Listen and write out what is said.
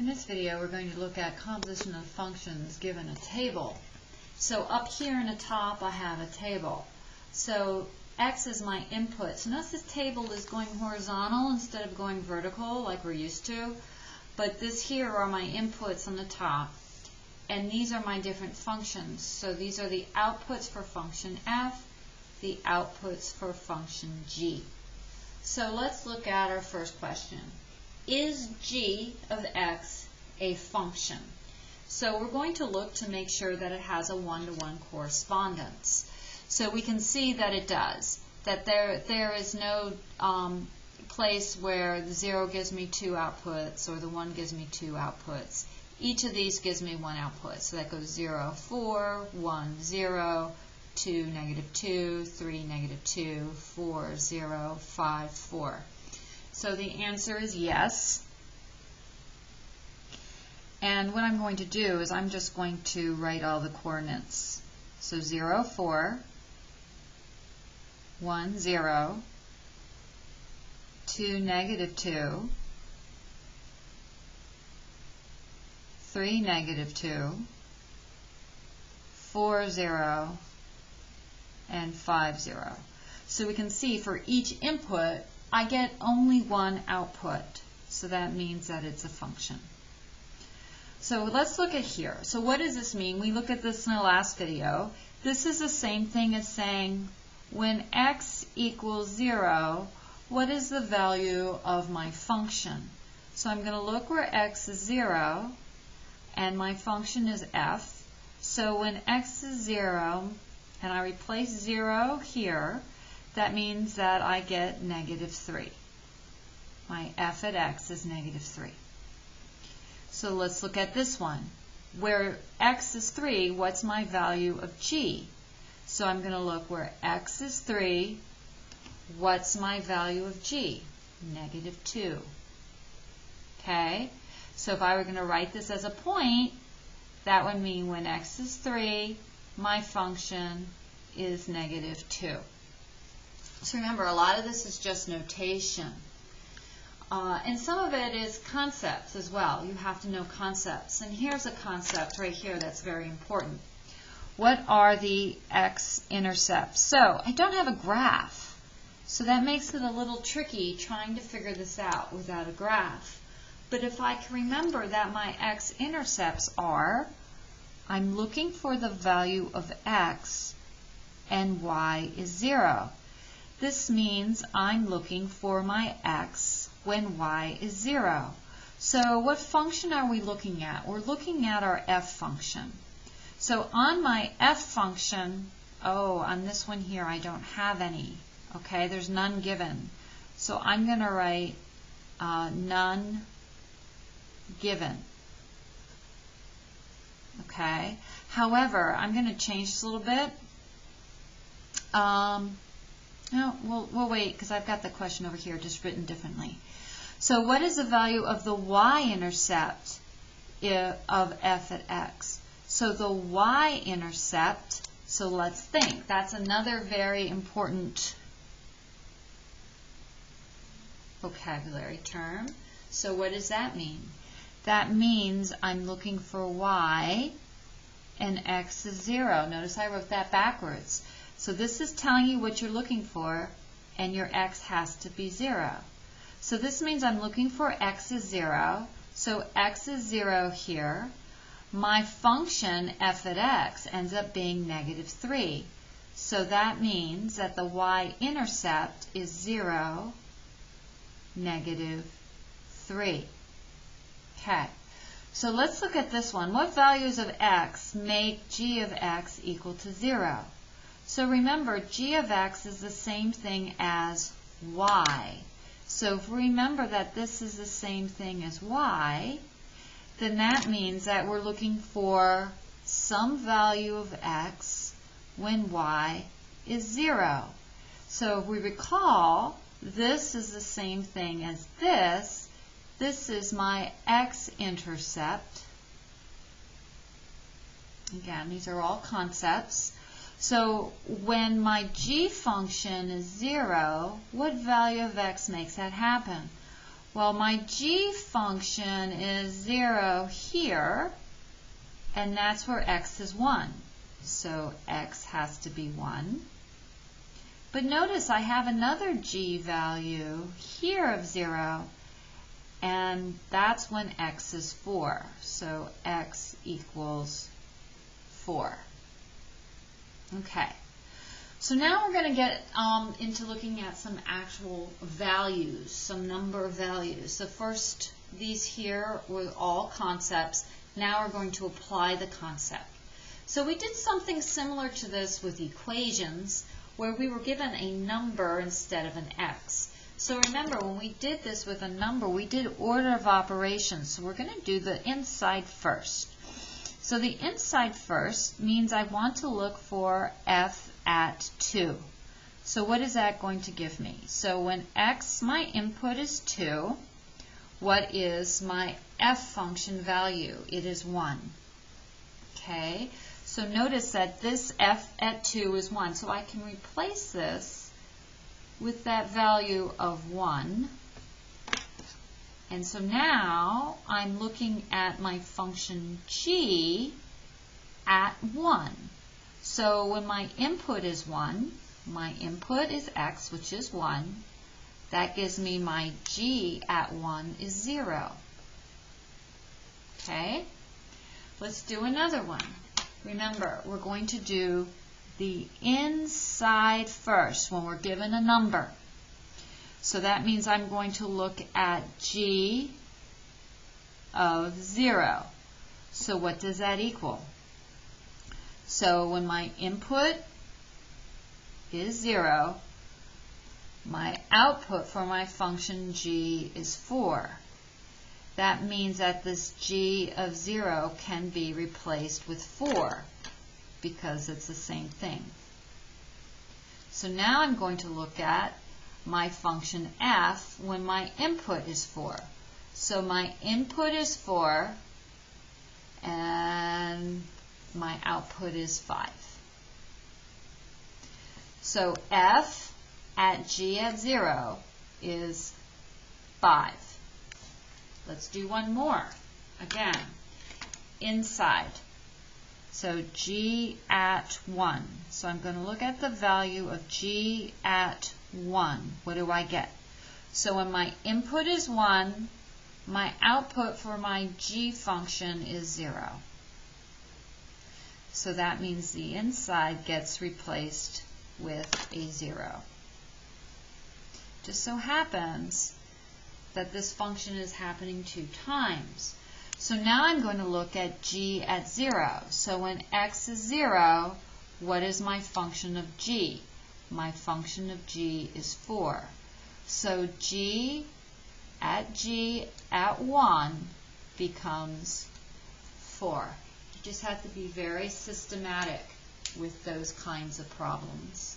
In this video, we're going to look at composition of functions given a table. So up here in the top, I have a table. So x is my input. So notice this table is going horizontal instead of going vertical like we're used to. But this here are my inputs on the top. And these are my different functions. So these are the outputs for function f, the outputs for function g. So let's look at our first question. Is g of x a function? So we're going to look to make sure that it has a one-to-one correspondence. So we can see that it does. That there is no place where the 0 gives me 2 outputs or the 1 gives me 2 outputs. Each of these gives me one output. So that goes 0, 4, 1, 0, 2, negative 2, 3, negative 2, 4, 0, 5, 4. So the answer is yes. And what I'm going to do is I'm just going to write all the coordinates. So 0, 4, 1, 0, 2, negative 2, 3, negative 2, 4, 0, and 5, 0. So we can see for each input, I get only one output. So that means that it's a function. So let's look at here. So what does this mean? We looked at this in the last video. This is the same thing as saying when x equals 0, what is the value of my function? So I'm going to look where x is 0 and my function is f. So when x is 0 and I replace 0 here, that means that I get negative 3. My f at x is negative 3. So let's look at this one. Where x is 3, what's my value of g? So I'm going to look where x is 3, what's my value of g? Negative 2. Okay? So if I were going to write this as a point, that would mean when x is 3, my function is negative 2. So remember, a lot of this is just notation. And some of it is concepts as well. You have to know concepts. And here's a concept right here that's very important. What are the x-intercepts? So I don't have a graph. So that makes it a little tricky trying to figure this out without a graph. But if I can remember that my x-intercepts are, I'm looking for the value of x and y is 0. This means I'm looking for my x when y is 0. So what function are we looking at? We're looking at our f function. So on my f function, on this one here I don't have any. Okay, there's none given. So I'm going to write none given. Okay. However, I'm going to change this a little bit. No, we'll wait because I've got the question over here just written differently. So what is the value of the y-intercept of f at x? So the y-intercept, so let's think. That's another very important vocabulary term. So what does that mean? That means I'm looking for y and x is 0. Notice I wrote that backwards. So this is telling you what you're looking for, and your x has to be 0. So this means I'm looking for x is 0. So x is 0 here. My function f at x ends up being negative 3. So that means that the y-intercept is 0, negative 3. Okay. So let's look at this one. What values of x make g of x equal to 0? So remember, g of x is the same thing as y. So if we remember that this is the same thing as y, then that means that we're looking for some value of x when y is 0. So if we recall, this is the same thing as this. This is my x-intercept. Again, these are all concepts. So when my g function is 0, what value of x makes that happen? Well, my g function is 0 here, and that's where x is 1. So x has to be 1. But notice I have another g value here of 0, and that's when x is 4. So x equals 4. Okay. So now we're going to get into looking at some actual values, some number values. So first, these here were all concepts. Now we're going to apply the concept. So we did something similar to this with equations, where we were given a number instead of an x. So remember, when we did this with a number, we did order of operations. So we're going to do the inside first. So the inside first means I want to look for f at 2. So what is that going to give me? So when x, my input is 2, what is my f function value? It is 1. Okay, so notice that this f at 2 is 1. So I can replace this with that value of 1. And so now I'm looking at my function g at 1. So when my input is 1, my input is x, which is 1. That gives me my g at 1 is 0. Okay? Let's do another one. Remember, we're going to do the inside first when we're given a number. So that means I'm going to look at g of 0. So what does that equal? So when my input is 0, my output for my function g is 4. That means that this g of 0 can be replaced with 4 because it's the same thing. So now I'm going to look at my function f when my input is 4. So my input is 4 and my output is 5. So f at g at 0 is 5. Let's do one more. Again, inside. So g at 1. So I'm going to look at the value of g at 1. What do I get? So when my input is 1, my output for my g function is 0. So that means the inside gets replaced with a 0. Just so happens that this function is happening 2 times. So now I'm going to look at g at 0. So when x is 0, what is my function of g? My function of g is 4. So g at 1 becomes 4. You just have to be very systematic with those kinds of problems.